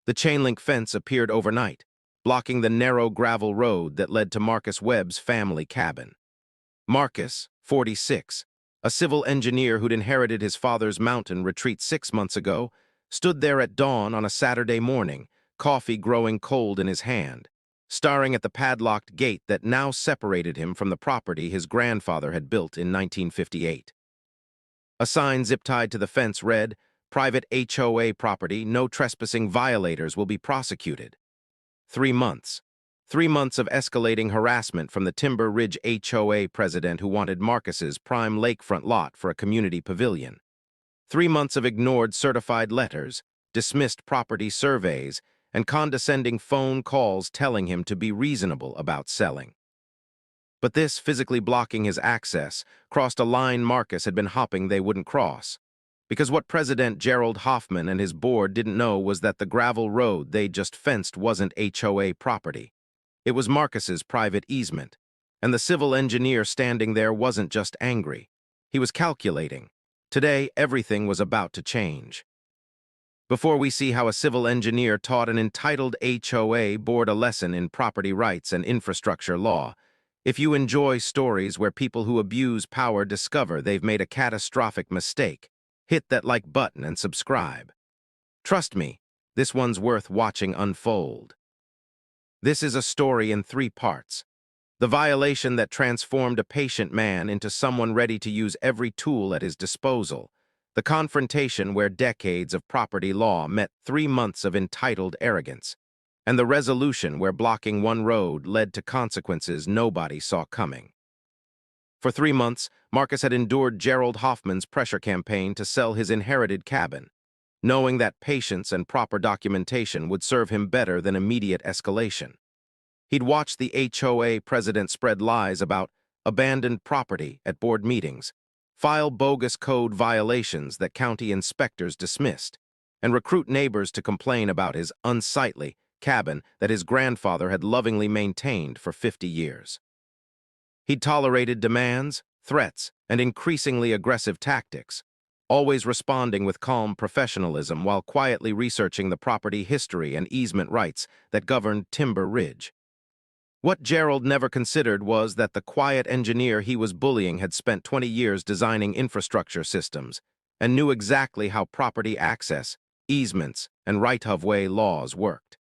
The chain-link fence appeared overnight, blocking the narrow gravel road that led to Marcus Webb's family cabin. Marcus, 46, a civil engineer who'd inherited his father's mountain retreat 6 months ago, stood there at dawn on a Saturday morning, coffee growing cold in his hand, staring at the padlocked gate that now separated him from the property his grandfather had built in 1958. A sign zip-tied to the fence read, "Private HOA property, no trespassing, violators will be prosecuted." 3 months. 3 months of escalating harassment from the Timber Ridge HOA president who wanted Marcus's prime lakefront lot for a community pavilion. 3 months of ignored certified letters, dismissed property surveys, and condescending phone calls telling him to be reasonable about selling. But this, physically blocking his access, crossed a line Marcus had been hoping they wouldn't cross. Because what President Gerald Hoffman and his board didn't know was that the gravel road they just fenced wasn't HOA property. It was Marcus's private easement, and the civil engineer standing there wasn't just angry. He was calculating. Today, everything was about to change. Before we see how a civil engineer taught an entitled HOA board a lesson in property rights and infrastructure law, if you enjoy stories where people who abuse power discover they've made a catastrophic mistake, hit that like button and subscribe. Trust me, this one's worth watching unfold. This is a story in 3 parts. The violation that transformed a patient man into someone ready to use every tool at his disposal. The confrontation where decades of property law met 3 months of entitled arrogance. And the resolution where blocking one road led to consequences nobody saw coming. For 3 months, Marcus had endured Gerald Hoffman's pressure campaign to sell his inherited cabin, knowing that patience and proper documentation would serve him better than immediate escalation. He'd watched the HOA president spread lies about abandoned property at board meetings, file bogus code violations that county inspectors dismissed, and recruit neighbors to complain about his unsightly cabin that his grandfather had lovingly maintained for 50 years. He'd tolerated demands, threats, and increasingly aggressive tactics, always responding with calm professionalism while quietly researching the property history and easement rights that governed Timber Ridge. What Gerald never considered was that the quiet engineer he was bullying had spent 20 years designing infrastructure systems and knew exactly how property access, easements, and right-of-way laws worked.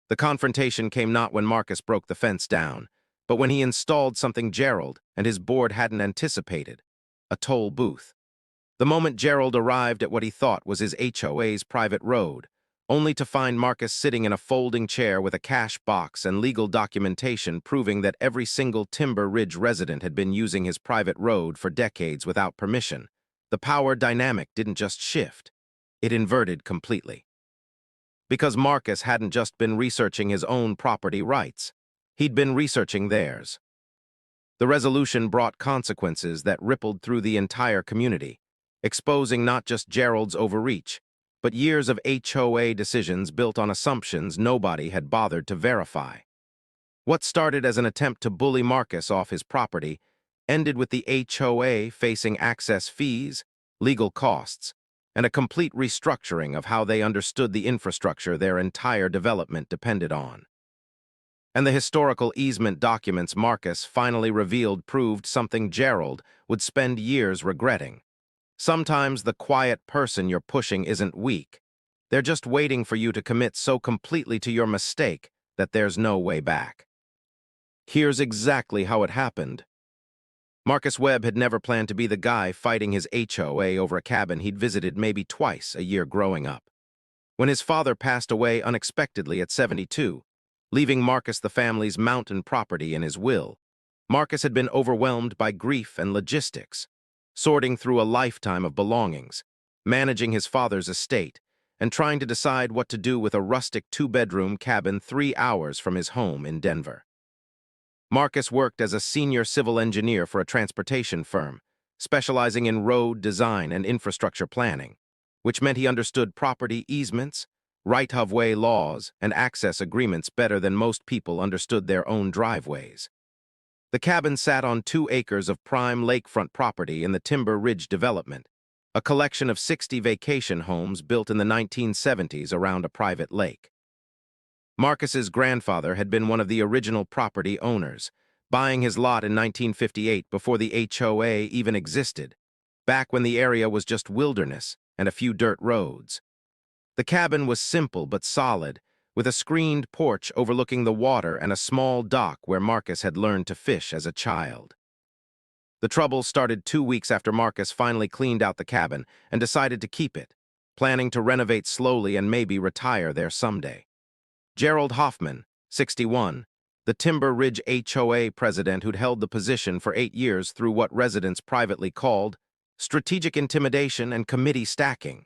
The confrontation came not when Marcus broke the fence down, but when he installed something Gerald and his board hadn't anticipated, a toll booth. The moment Gerald arrived at what he thought was his HOA's private road, only to find Marcus sitting in a folding chair with a cash box and legal documentation proving that every single Timber Ridge resident had been using his private road for decades without permission, the power dynamic didn't just shift, it inverted completely. Because Marcus hadn't just been researching his own property rights, he'd been researching theirs. The resolution brought consequences that rippled through the entire community, exposing not just Gerald's overreach, but years of HOA decisions built on assumptions nobody had bothered to verify. What started as an attempt to bully Marcus off his property ended with the HOA facing access fees, legal costs, and a complete restructuring of how they understood the infrastructure their entire development depended on. And the historical easement documents Marcus finally revealed proved something Gerald would spend years regretting. Sometimes the quiet person you're pushing isn't weak. They're just waiting for you to commit so completely to your mistake that there's no way back. Here's exactly how it happened. Marcus Webb had never planned to be the guy fighting his HOA over a cabin he'd visited maybe twice a year growing up. When his father passed away unexpectedly at 72, leaving Marcus the family's mountain property in his will, Marcus had been overwhelmed by grief and logistics, sorting through a lifetime of belongings, managing his father's estate, and trying to decide what to do with a rustic 2-bedroom cabin 3 hours from his home in Denver. Marcus worked as a senior civil engineer for a transportation firm, specializing in road design and infrastructure planning, which meant he understood property easements, right-of-way laws, and access agreements better than most people understood their own driveways. The cabin sat on 2 acres of prime lakefront property in the Timber Ridge development, a collection of 60 vacation homes built in the 1970s around a private lake. Marcus's grandfather had been one of the original property owners, buying his lot in 1958 before the HOA even existed, back when the area was just wilderness and a few dirt roads. The cabin was simple but solid, with a screened porch overlooking the water and a small dock where Marcus had learned to fish as a child. The trouble started 2 weeks after Marcus finally cleaned out the cabin and decided to keep it, planning to renovate slowly and maybe retire there someday. Gerald Hoffman, 61, the Timber Ridge HOA president who'd held the position for 8 years through what residents privately called strategic intimidation and committee stacking,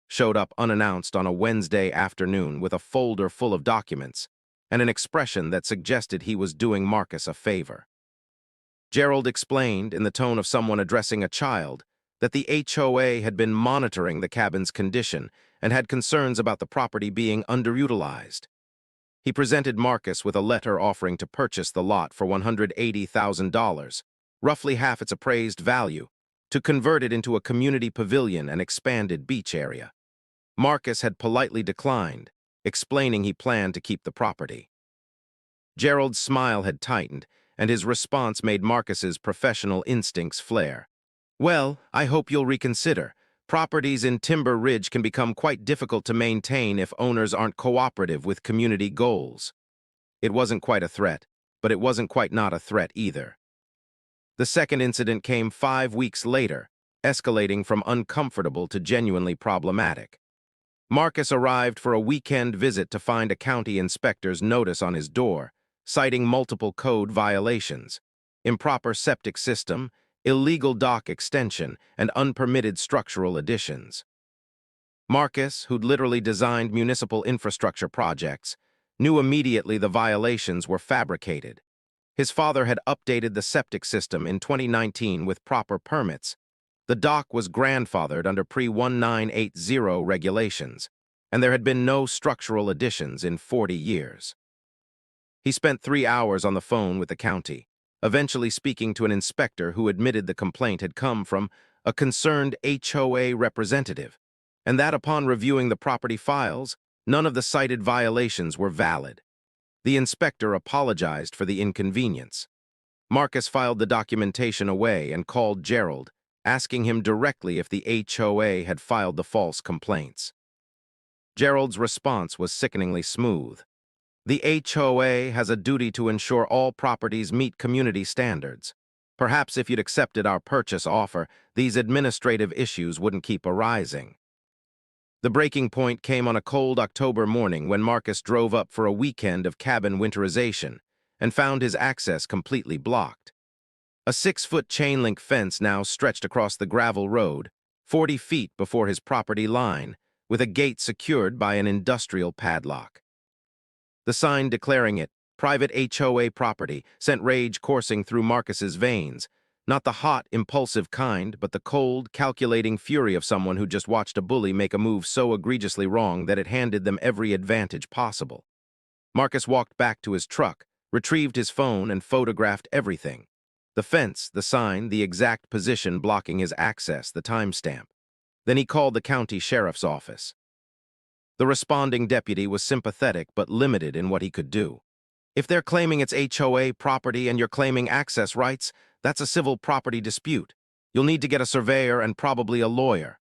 showed up unannounced on a Wednesday afternoon with a folder full of documents and an expression that suggested he was doing Marcus a favor. Gerald explained, in the tone of someone addressing a child, that the HOA had been monitoring the cabin's condition and had concerns about the property being underutilized. He presented Marcus with a letter offering to purchase the lot for $180,000, roughly half its appraised value, to convert it into a community pavilion and expanded beach area. Marcus had politely declined, explaining he planned to keep the property. Gerald's smile had tightened, and his response made Marcus's professional instincts flare. "Well, I hope you'll reconsider. Properties in Timber Ridge can become quite difficult to maintain if owners aren't cooperative with community goals." It wasn't quite a threat, but it wasn't quite not a threat either. The second incident came 5 weeks later, escalating from uncomfortable to genuinely problematic. Marcus arrived for a weekend visit to find a county inspector's notice on his door, citing multiple code violations: improper septic system, illegal dock extension, and unpermitted structural additions. Marcus, who'd literally designed municipal infrastructure projects, knew immediately the violations were fabricated. His father had updated the septic system in 2019 with proper permits. The dock was grandfathered under pre-1980 regulations, and there had been no structural additions in 40 years. He spent 3 hours on the phone with the county, eventually speaking to an inspector who admitted the complaint had come from a concerned HOA representative, and that upon reviewing the property files, none of the cited violations were valid. The inspector apologized for the inconvenience. Marcus filed the documentation away and called Gerald, asking him directly if the HOA had filed the false complaints. Gerald's response was sickeningly smooth. "The HOA has a duty to ensure all properties meet community standards. Perhaps if you'd accepted our purchase offer, these administrative issues wouldn't keep arising." The breaking point came on a cold October morning when Marcus drove up for a weekend of cabin winterization and found his access completely blocked. A 6-foot chain-link fence now stretched across the gravel road, 40 feet before his property line, with a gate secured by an industrial padlock. The sign declaring it private HOA property sent rage coursing through Marcus's veins, not the hot, impulsive kind, but the cold, calculating fury of someone who just watched a bully make a move so egregiously wrong that it handed them every advantage possible. Marcus walked back to his truck, retrieved his phone, and photographed everything: the fence, the sign, the exact position blocking his access, the timestamp. Then he called the county sheriff's office. The responding deputy was sympathetic but limited in what he could do. "If they're claiming it's HOA property and you're claiming access rights, that's a civil property dispute. You'll need to get a surveyor and probably a lawyer."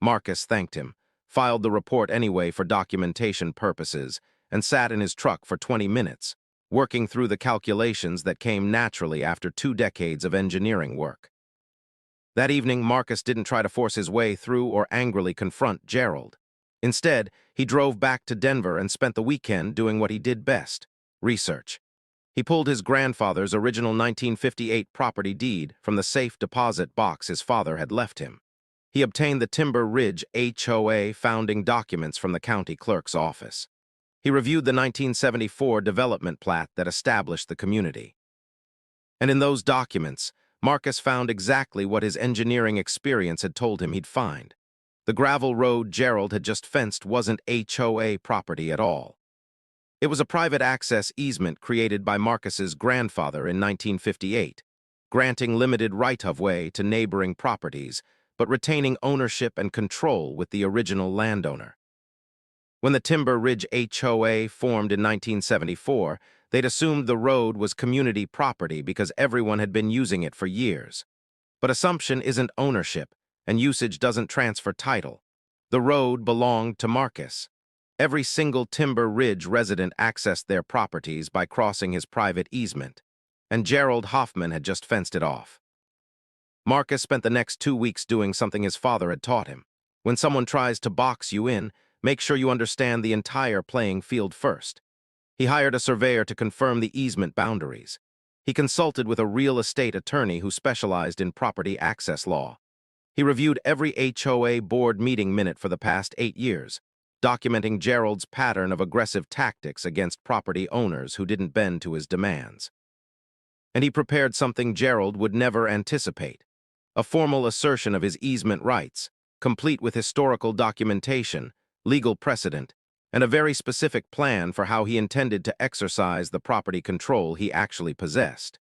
Marcus thanked him, filed the report anyway for documentation purposes, and sat in his truck for 20 minutes, working through the calculations that came naturally after 2 decades of engineering work. That evening, Marcus didn't try to force his way through or angrily confront Gerald. Instead, he drove back to Denver and spent the weekend doing what he did best: research. He pulled his grandfather's original 1958 property deed from the safe deposit box his father had left him. He obtained the Timber Ridge HOA founding documents from the county clerk's office. He reviewed the 1974 development plat that established the community. And in those documents, Marcus found exactly what his engineering experience had told him he'd find. The gravel road Gerald had just fenced wasn't HOA property at all. It was a private access easement created by Marcus's grandfather in 1958, granting limited right-of-way to neighboring properties, but retaining ownership and control with the original landowner. When the Timber Ridge HOA formed in 1974, they'd assumed the road was community property because everyone had been using it for years. But assumption isn't ownership, and usage doesn't transfer title. The road belonged to Marcus. Every single Timber Ridge resident accessed their properties by crossing his private easement, and Gerald Hoffman had just fenced it off. Marcus spent the next 2 weeks doing something his father had taught him. When someone tries to box you in, make sure you understand the entire playing field first. He hired a surveyor to confirm the easement boundaries. He consulted with a real estate attorney who specialized in property access law. He reviewed every HOA board meeting minute for the past 8 years, documenting Gerald's pattern of aggressive tactics against property owners who didn't bend to his demands. And he prepared something Gerald would never anticipate: a formal assertion of his easement rights, complete with historical documentation, legal precedent, and a very specific plan for how he intended to exercise the property control he actually possessed.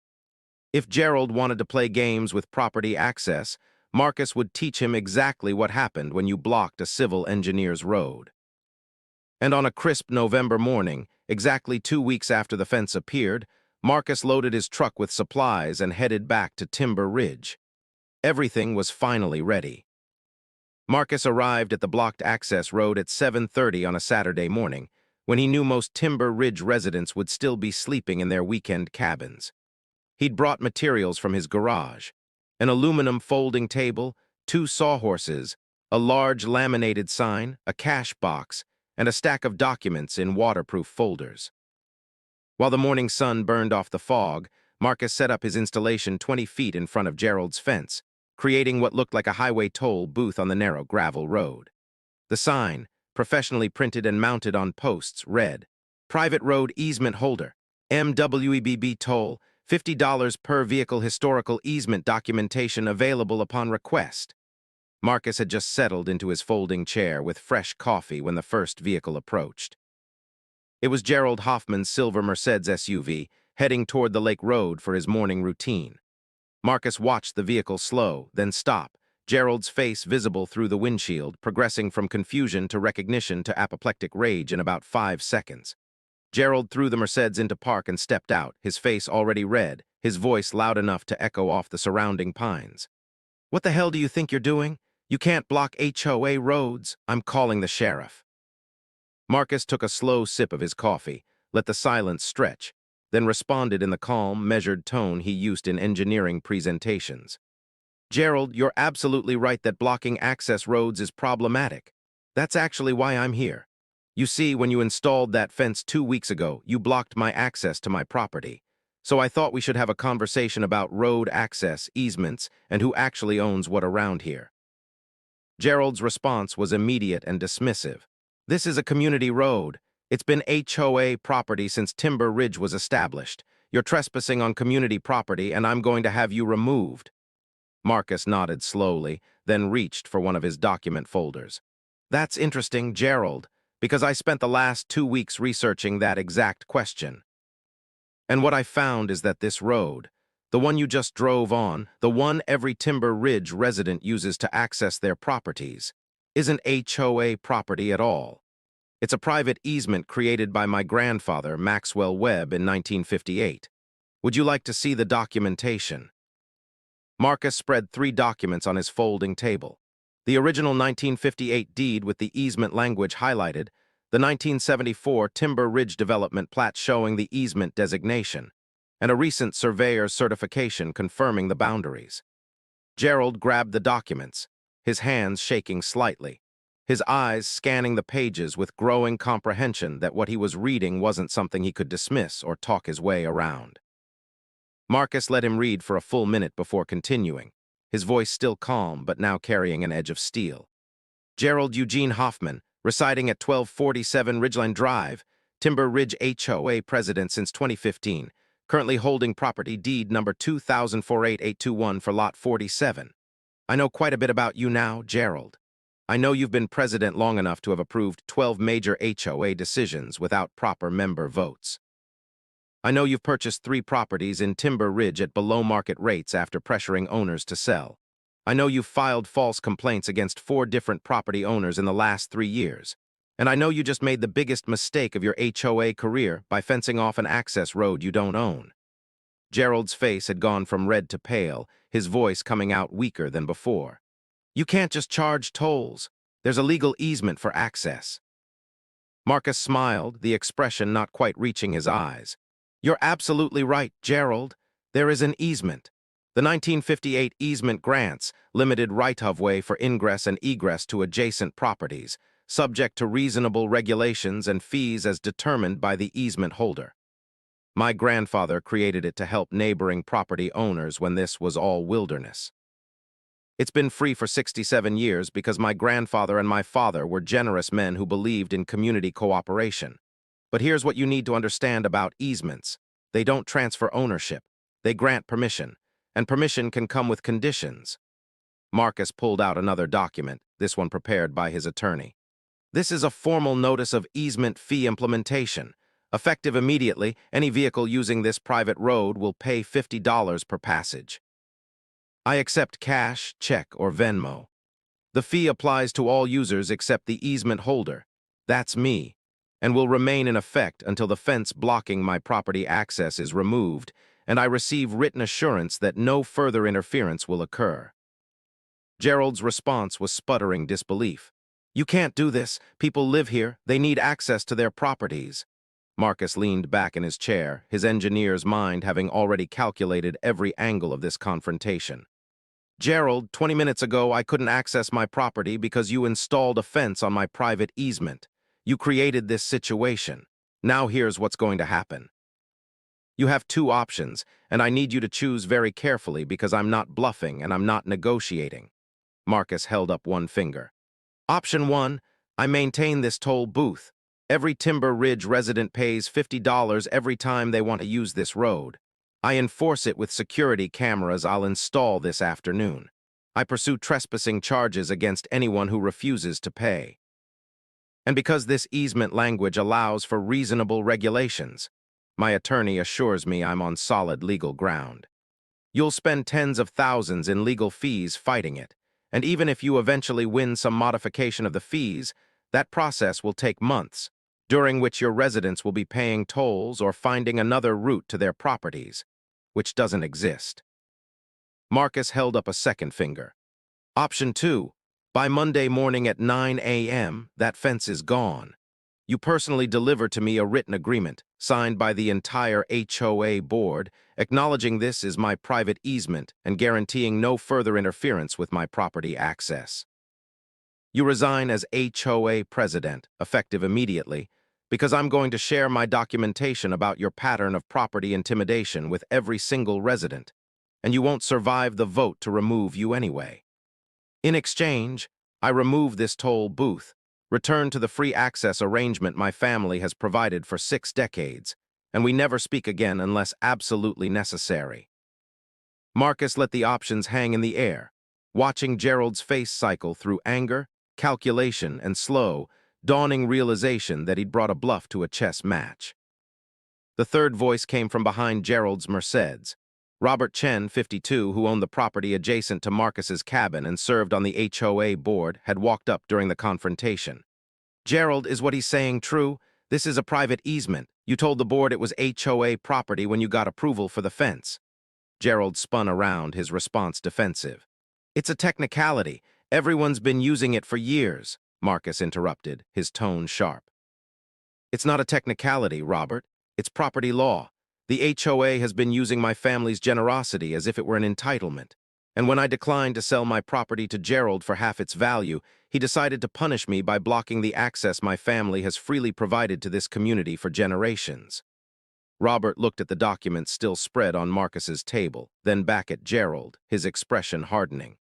If Gerald wanted to play games with property access, Marcus would teach him exactly what happened when you blocked a civil engineer's road. And on a crisp November morning, exactly 2 weeks after the fence appeared, Marcus loaded his truck with supplies and headed back to Timber Ridge. Everything was finally ready. Marcus arrived at the blocked access road at 7:30 on a Saturday morning, when he knew most Timber Ridge residents would still be sleeping in their weekend cabins. He'd brought materials from his garage: an aluminum folding table, 2 sawhorses, a large laminated sign, a cash box, and a stack of documents in waterproof folders. While the morning sun burned off the fog, Marcus set up his installation 20 feet in front of Gerald's fence, creating what looked like a highway toll booth on the narrow gravel road. The sign, professionally printed and mounted on posts, read, "Private Road Easement Holder, MWEBB Toll, $50 per vehicle, historical easement documentation available upon request." Marcus had just settled into his folding chair with fresh coffee when the first vehicle approached. It was Gerald Hoffman's silver Mercedes SUV, heading toward the lake road for his morning routine. Marcus watched the vehicle slow, then stop, Gerald's face visible through the windshield, progressing from confusion to recognition to apoplectic rage in about 5 seconds. Gerald threw the Mercedes into park and stepped out, his face already red, his voice loud enough to echo off the surrounding pines. "What the hell do you think you're doing? You can't block HOA roads. I'm calling the sheriff." Marcus took a slow sip of his coffee, let the silence stretch, then responded in the calm, measured tone he used in engineering presentations. "Gerald, you're absolutely right that blocking access roads is problematic. That's actually why I'm here. You see, when you installed that fence 2 weeks ago, you blocked my access to my property. So I thought we should have a conversation about road access, easements, and who actually owns what around here." Gerald's response was immediate and dismissive. "This is a community road. It's been HOA property since Timber Ridge was established. You're trespassing on community property, and I'm going to have you removed." Marcus nodded slowly, then reached for one of his document folders. "That's interesting, Gerald, because I spent the last 2 weeks researching that exact question. And what I found is that this road, the one you just drove on, the one every Timber Ridge resident uses to access their properties, isn't HOA property at all. It's a private easement created by my grandfather, Maxwell Webb, in 1958. Would you like to see the documentation?" Marcus spread 3 documents on his folding table: the original 1958 deed with the easement language highlighted, the 1974 Timber Ridge Development plat showing the easement designation, and a recent surveyor's certification confirming the boundaries. Gerald grabbed the documents, his hands shaking slightly, his eyes scanning the pages with growing comprehension that what he was reading wasn't something he could dismiss or talk his way around. Marcus let him read for a full minute before continuing, his voice still calm but now carrying an edge of steel. "Gerald Eugene Hoffman, residing at 1247 Ridgeline Drive, Timber Ridge HOA president since 2015, currently holding property deed number 2048-821 for lot 47. I know quite a bit about you now, Gerald. I know you've been president long enough to have approved 12 major HOA decisions without proper member votes. I know you've purchased 3 properties in Timber Ridge at below-market rates after pressuring owners to sell. I know you've filed false complaints against 4 different property owners in the last 3 years. And I know you just made the biggest mistake of your HOA career by fencing off an access road you don't own. Gerald's face had gone from red to pale, his voice coming out weaker than before. You can't just charge tolls. There's a legal easement for access. Marcus smiled, the expression not quite reaching his eyes. You're absolutely right, Gerald. There is an easement. The 1958 easement grants limited right-of-way for ingress and egress to adjacent properties, subject to reasonable regulations and fees as determined by the easement holder. My grandfather created it to help neighboring property owners when this was all wilderness. It's been free for 67 years because my grandfather and my father were generous men who believed in community cooperation. But here's what you need to understand about easements. They don't transfer ownership. They grant permission, and permission can come with conditions. Marcus pulled out another document, this one prepared by his attorney. This is a formal notice of easement fee implementation. Effective immediately, any vehicle using this private road will pay $50 per passage. I accept cash, check, or Venmo. The fee applies to all users except the easement holder. That's me, and will remain in effect until the fence blocking my property access is removed and I receive written assurance that no further interference will occur. Gerald's response was sputtering disbelief. You can't do this. People live here. They need access to their properties. Marcus leaned back in his chair, his engineer's mind having already calculated every angle of this confrontation. Gerald, 20 minutes ago I couldn't access my property because you installed a fence on my private easement. You created this situation. Now here's what's going to happen. You have 2 options, and I need you to choose very carefully because I'm not bluffing and I'm not negotiating. Marcus held up one finger. Option 1, I maintain this toll booth. Every Timber Ridge resident pays $50 every time they want to use this road. I enforce it with security cameras I'll install this afternoon. I pursue trespassing charges against anyone who refuses to pay. And because this easement language allows for reasonable regulations, my attorney assures me I'm on solid legal ground. You'll spend tens of thousands in legal fees fighting it, and even if you eventually win some modification of the fees, that process will take months, during which your residents will be paying tolls or finding another route to their properties, which doesn't exist. Marcus held up a second finger. Option 2, by Monday morning at 9 a.m., that fence is gone. You personally deliver to me a written agreement, signed by the entire HOA board, acknowledging this is my private easement and guaranteeing no further interference with my property access. You resign as HOA president, effective immediately, because I'm going to share my documentation about your pattern of property intimidation with every single resident, and you won't survive the vote to remove you anyway. In exchange, I remove this toll booth, return to the free access arrangement my family has provided for 6 decades, and we never speak again unless absolutely necessary. Marcus let the options hang in the air, watching Gerald's face cycle through anger, calculation, and slow, dawning realization that he'd brought a bluff to a chess match. The third voice came from behind Gerald's Mercedes. Robert Chen, 52, who owned the property adjacent to Marcus's cabin and served on the HOA board, had walked up during the confrontation. Gerald, is what he's saying true? This is a private easement. You told the board it was HOA property when you got approval for the fence. Gerald spun around, his response defensive. It's a technicality. Everyone's been using it for years, Marcus interrupted, his tone sharp. It's not a technicality, Robert. It's property law. The HOA has been using my family's generosity as if it were an entitlement. And when I declined to sell my property to Gerald for half its value, he decided to punish me by blocking the access my family has freely provided to this community for generations. Robert looked at the documents still spread on Marcus's table, then back at Gerald, his expression hardening.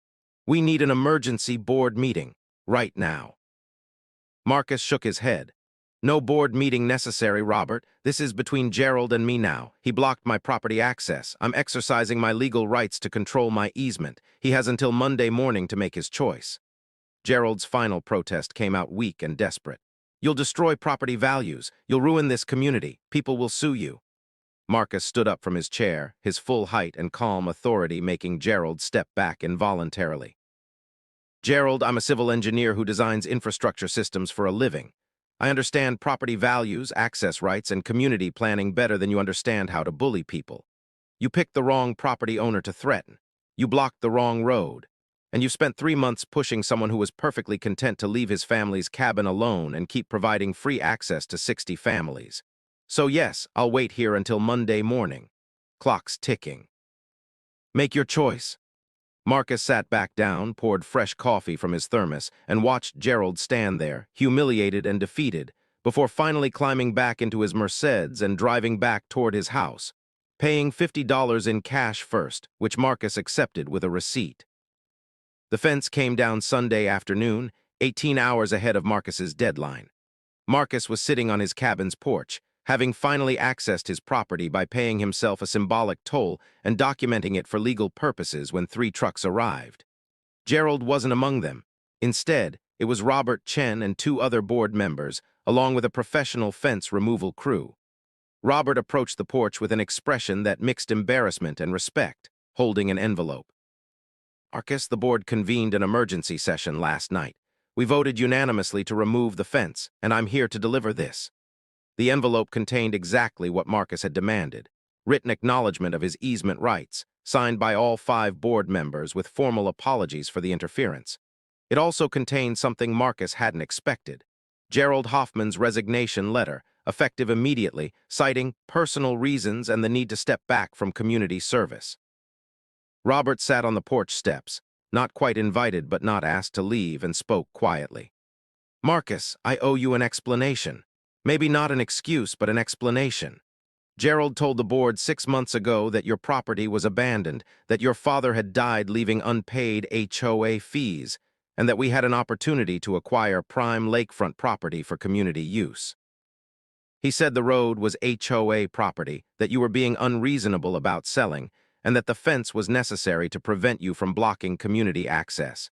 We need an emergency board meeting, right now. Marcus shook his head. No board meeting necessary, Robert. This is between Gerald and me now. He blocked my property access. I'm exercising my legal rights to control my easement. He has until Monday morning to make his choice. Gerald's final protest came out weak and desperate. You'll destroy property values. You'll ruin this community. People will sue you. Marcus stood up from his chair, his full height and calm authority making Gerald step back involuntarily. Gerald, I'm a civil engineer who designs infrastructure systems for a living. I understand property values, access rights, and community planning better than you understand how to bully people. You picked the wrong property owner to threaten. You blocked the wrong road. And you spent 3 months pushing someone who was perfectly content to leave his family's cabin alone and keep providing free access to 60 families. So yes, I'll wait here until Monday morning. Clock's ticking. Make your choice. Marcus sat back down, poured fresh coffee from his thermos, and watched Gerald stand there, humiliated and defeated, before finally climbing back into his Mercedes and driving back toward his house, paying $50 in cash first, which Marcus accepted with a receipt. The fence came down Sunday afternoon, 18 hours ahead of Marcus's deadline. Marcus was sitting on his cabin's porch, having finally accessed his property by paying himself a symbolic toll and documenting it for legal purposes when 3 trucks arrived. Gerald wasn't among them. Instead, it was Robert Chen and 2 other board members, along with a professional fence removal crew. Robert approached the porch with an expression that mixed embarrassment and respect, holding an envelope. Marcus, the board convened an emergency session last night. We voted unanimously to remove the fence, and I'm here to deliver this. The envelope contained exactly what Marcus had demanded, written acknowledgement of his easement rights, signed by all 5 board members with formal apologies for the interference. It also contained something Marcus hadn't expected, Gerald Hoffman's resignation letter, effective immediately, citing personal reasons and the need to step back from community service. Robert sat on the porch steps, not quite invited but not asked to leave, and spoke quietly. Marcus, I owe you an explanation. Maybe not an excuse, but an explanation. Gerald told the board 6 months ago that your property was abandoned, that your father had died leaving unpaid HOA fees, and that we had an opportunity to acquire prime lakefront property for community use. He said the road was HOA property, that you were being unreasonable about selling, and that the fence was necessary to prevent you from blocking community access.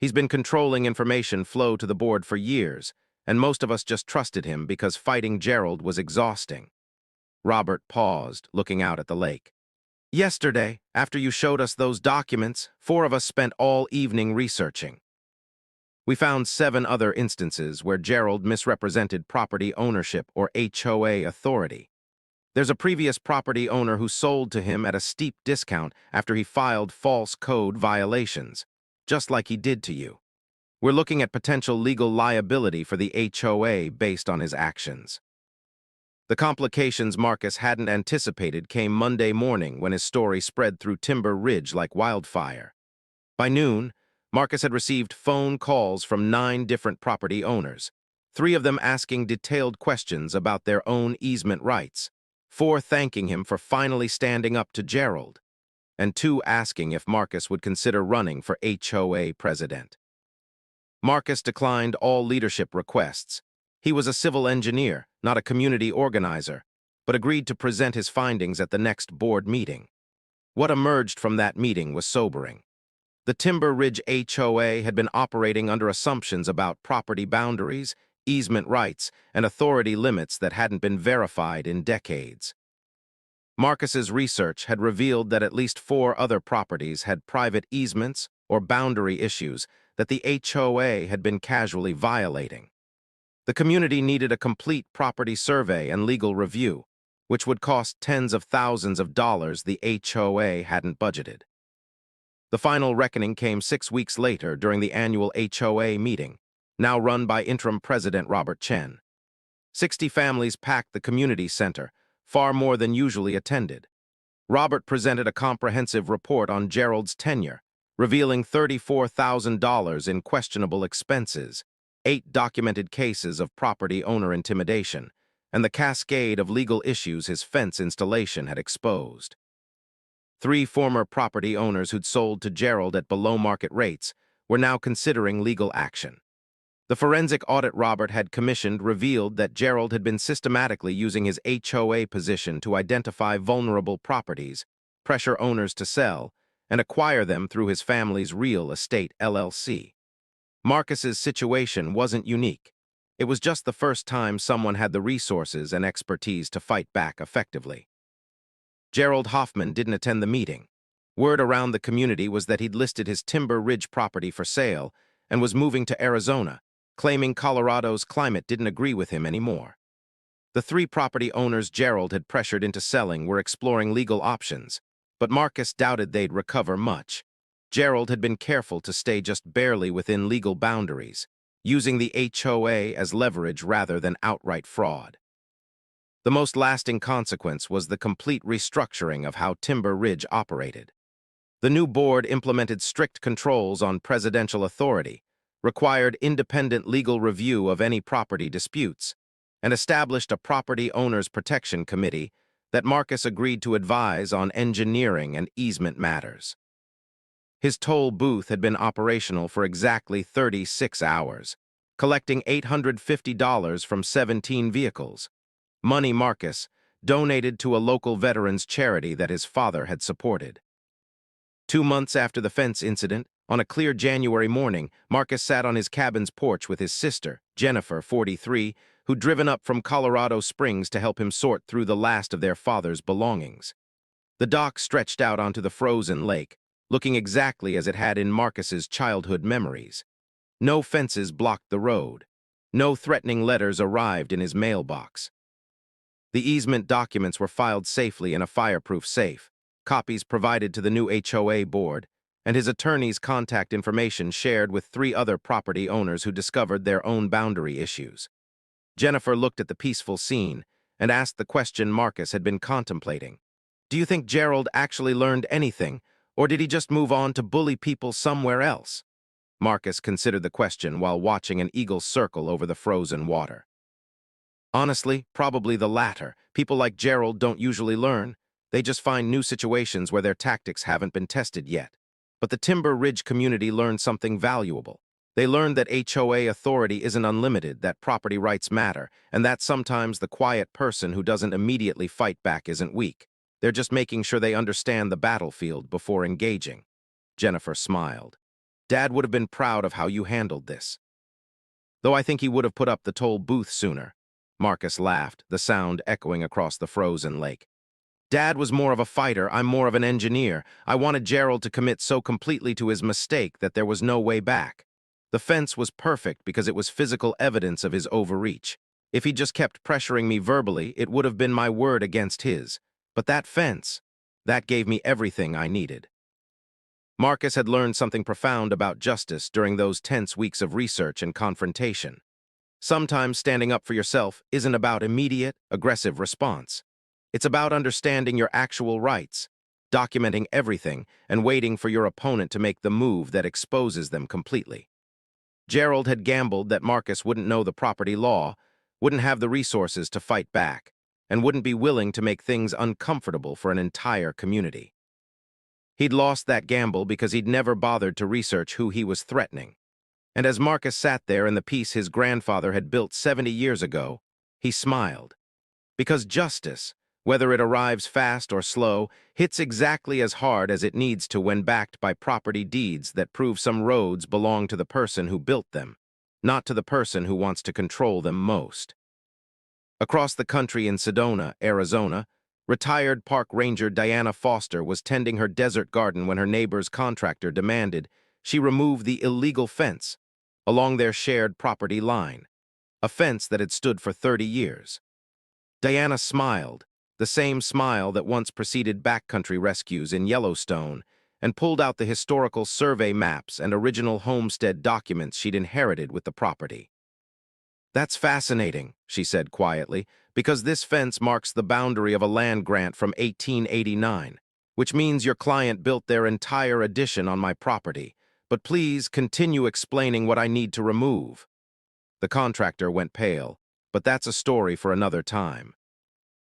He's been controlling information flow to the board for years, and most of us just trusted him because fighting Gerald was exhausting. Robert paused, looking out at the lake. Yesterday, after you showed us those documents, 4 of us spent all evening researching. We found 7 other instances where Gerald misrepresented property ownership or HOA authority. There's a previous property owner who sold to him at a steep discount after he filed false code violations, just like he did to you. We're looking at potential legal liability for the HOA based on his actions. The complications Marcus hadn't anticipated came Monday morning when his story spread through Timber Ridge like wildfire. By noon, Marcus had received phone calls from 9 different property owners, 3 of them asking detailed questions about their own easement rights, 4 thanking him for finally standing up to Gerald, and 2 asking if Marcus would consider running for HOA president. Marcus declined all leadership requests. He was a civil engineer, not a community organizer, but agreed to present his findings at the next board meeting. What emerged from that meeting was sobering. The Timber Ridge HOA had been operating under assumptions about property boundaries, easement rights, and authority limits that hadn't been verified in decades. Marcus's research had revealed that at least 4 other properties had private easements or boundary issues that the HOA had been casually violating. The community needed a complete property survey and legal review, which would cost tens of thousands of dollars the HOA hadn't budgeted. The final reckoning came 6 weeks later during the annual HOA meeting, now run by interim president Robert Chen. 60 families packed the community center, far more than usually attended. Robert presented a comprehensive report on Gerald's tenure, revealing $34,000 in questionable expenses, 8 documented cases of property owner intimidation, and the cascade of legal issues his fence installation had exposed. 3 former property owners who'd sold to Gerald at below-market rates were now considering legal action. The forensic audit Robert had commissioned revealed that Gerald had been systematically using his HOA position to identify vulnerable properties, pressure owners to sell, and acquire them through his family's real estate LLC. Marcus's situation wasn't unique. It was just the first time someone had the resources and expertise to fight back effectively. Gerald Hoffman didn't attend the meeting. Word around the community was that he'd listed his Timber Ridge property for sale and was moving to Arizona, claiming Colorado's climate didn't agree with him anymore. The three property owners Gerald had pressured into selling were exploring legal options, but Marcus doubted they'd recover much. Gerald had been careful to stay just barely within legal boundaries, using the HOA as leverage rather than outright fraud. The most lasting consequence was the complete restructuring of how Timber Ridge operated. The new board implemented strict controls on presidential authority, required independent legal review of any property disputes, and established a Property Owners Protection Committee that Marcus agreed to advise on engineering and easement matters. His toll booth had been operational for exactly 36 hours, collecting $850 from 17 vehicles, money Marcus donated to a local veterans charity that his father had supported. 2 months after the fence incident, on a clear January morning, Marcus sat on his cabin's porch with his sister, Jennifer, 43, who'd driven up from Colorado Springs to help him sort through the last of their father's belongings. The dock stretched out onto the frozen lake, looking exactly as it had in Marcus's childhood memories. No fences blocked the road. No threatening letters arrived in his mailbox. The easement documents were filed safely in a fireproof safe, copies provided to the new HOA board, and his attorney's contact information shared with 3 other property owners who discovered their own boundary issues. Jennifer looked at the peaceful scene and asked the question Marcus had been contemplating. "Do you think Gerald actually learned anything, or did he just move on to bully people somewhere else?" Marcus considered the question while watching an eagle circle over the frozen water. "Honestly, probably the latter. People like Gerald don't usually learn. They just find new situations where their tactics haven't been tested yet. But the Timber Ridge community learned something valuable. They learned that HOA authority isn't unlimited, that property rights matter, and that sometimes the quiet person who doesn't immediately fight back isn't weak. They're just making sure they understand the battlefield before engaging." Jennifer smiled. "Dad would have been proud of how you handled this." "Though I think he would have put up the toll booth sooner." Marcus laughed, the sound echoing across the frozen lake. "Dad was more of a fighter, I'm more of an engineer. I wanted Gerald to commit so completely to his mistake that there was no way back. The fence was perfect because it was physical evidence of his overreach. If he just kept pressuring me verbally, it would have been my word against his. But that fence, that gave me everything I needed." Marcus had learned something profound about justice during those tense weeks of research and confrontation. Sometimes standing up for yourself isn't about immediate, aggressive response. It's about understanding your actual rights, documenting everything, and waiting for your opponent to make the move that exposes them completely. Gerald had gambled that Marcus wouldn't know the property law, wouldn't have the resources to fight back, and wouldn't be willing to make things uncomfortable for an entire community. He'd lost that gamble because he'd never bothered to research who he was threatening. And as Marcus sat there in the peace his grandfather had built 70 years ago, he smiled. Because justice, whether it arrives fast or slow, hits exactly as hard as it needs to when backed by property deeds that prove some roads belong to the person who built them, not to the person who wants to control them most. Across the country in Sedona, Arizona, retired park ranger Diana Foster was tending her desert garden when her neighbor's contractor demanded she remove the illegal fence along their shared property line, a fence that had stood for 30 years. Diana smiled, the same smile that once preceded backcountry rescues in Yellowstone, and pulled out the historical survey maps and original homestead documents she'd inherited with the property. "That's fascinating," she said quietly, "because this fence marks the boundary of a land grant from 1889, which means your client built their entire addition on my property. But please continue explaining what I need to remove." The contractor went pale, but that's a story for another time.